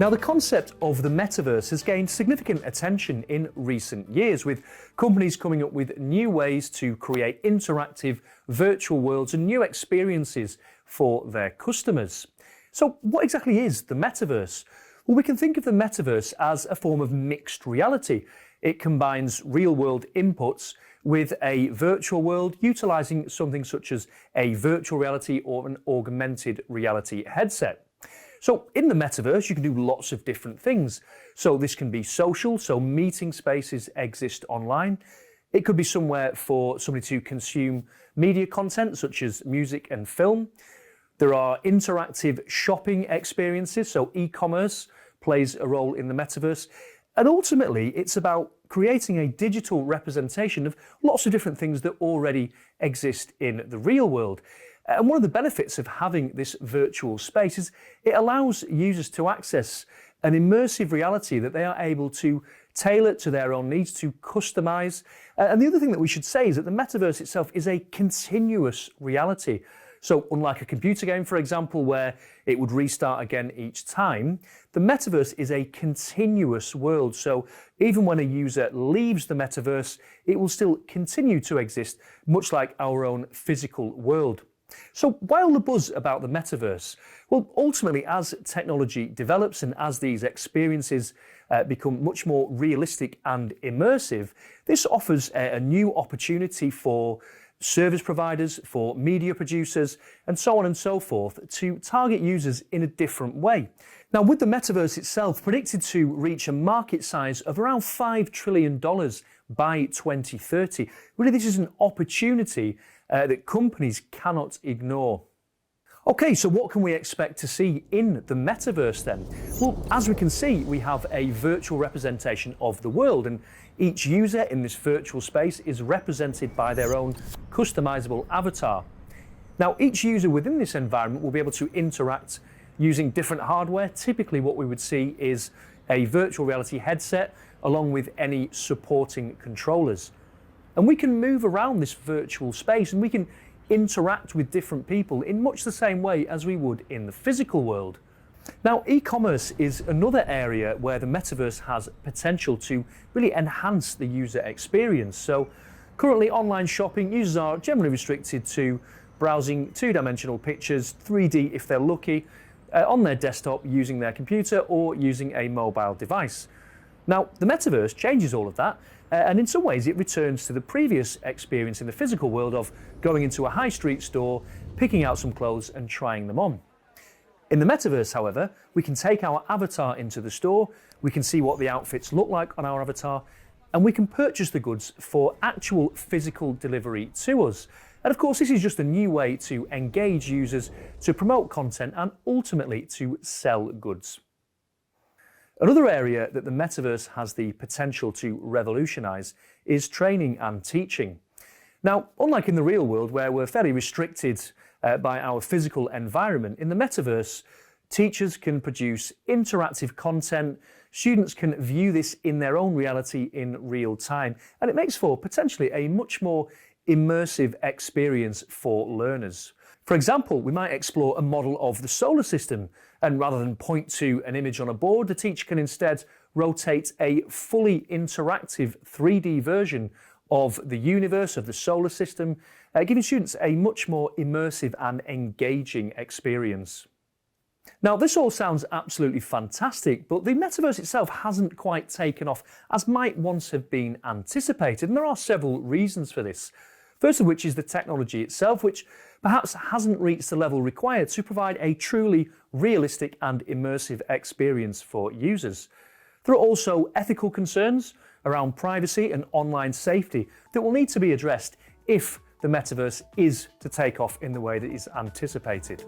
Now, the concept of the metaverse has gained significant attention in recent years, with companies coming up with new ways to create interactive virtual worlds and new experiences for their customers. So what exactly is the metaverse? Well, we can think of the metaverse as a form of mixed reality. It combines real-world inputs with a virtual world, utilizing something such as a virtual reality or an augmented reality headset. So in the metaverse, you can do lots of different things. So this can be social, so meeting spaces exist online. It could be somewhere for somebody to consume media content such as music and film. There are interactive shopping experiences, so e-commerce plays a role in the metaverse. And ultimately, it's about creating a digital representation of lots of different things that already exist in the real world. And one of the benefits of having this virtual space is it allows users to access an immersive reality that they are able to tailor to their own needs, to customize. And the other thing that we should say is that the metaverse itself is a continuous reality. So unlike a computer game, for example, where it would restart again each time, the metaverse is a continuous world. So even when a user leaves the metaverse, it will still continue to exist, much like our own physical world. So why all the buzz about the metaverse? Well, ultimately, as technology develops and as these experiences become much more realistic and immersive, this offers a new opportunity for service providers, for media producers, and so on and so forth, to target users in a different way. Now, with the metaverse itself predicted to reach a market size of around $5 trillion by 2030, really this is an opportunity that companies cannot ignore. Okay, so what can we expect to see in the metaverse then? Well, as we can see, we have a virtual representation of the world, and each user in this virtual space is represented by their own customizable avatar. Now, each user within this environment will be able to interact using different hardware. Typically, what we would see is a virtual reality headset along with any supporting controllers. And we can move around this virtual space and we can interact with different people in much the same way as we would in the physical world. Now, e-commerce is another area where the metaverse has potential to really enhance the user experience. So currently online shopping, users are generally restricted to browsing two-dimensional pictures, 3D if they're lucky, on their desktop using their computer or using a mobile device. Now, the metaverse changes all of that, and in some ways it returns to the previous experience in the physical world of going into a high street store, picking out some clothes and trying them on. In the metaverse, however, we can take our avatar into the store, we can see what the outfits look like on our avatar, and we can purchase the goods for actual physical delivery to us. And of course, this is just a new way to engage users, to promote content, and ultimately to sell goods. Another area that the metaverse has the potential to revolutionize is training and teaching. Now, unlike in the real world where we're fairly restricted by our physical environment, in the metaverse, teachers can produce interactive content, students can view this in their own reality in real time, and it makes for potentially a much more immersive experience for learners. For example, we might explore a model of the solar system, and rather than point to an image on a board, the teacher can instead rotate a fully interactive 3D version of the universe, of the solar system, giving students a much more immersive and engaging experience. Now, this all sounds absolutely fantastic, but the metaverse itself hasn't quite taken off as might once have been anticipated, and there are several reasons for this. First of which is the technology itself, which perhaps hasn't reached the level required to provide a truly realistic and immersive experience for users. There are also ethical concerns around privacy and online safety that will need to be addressed if the metaverse is to take off in the way that is anticipated.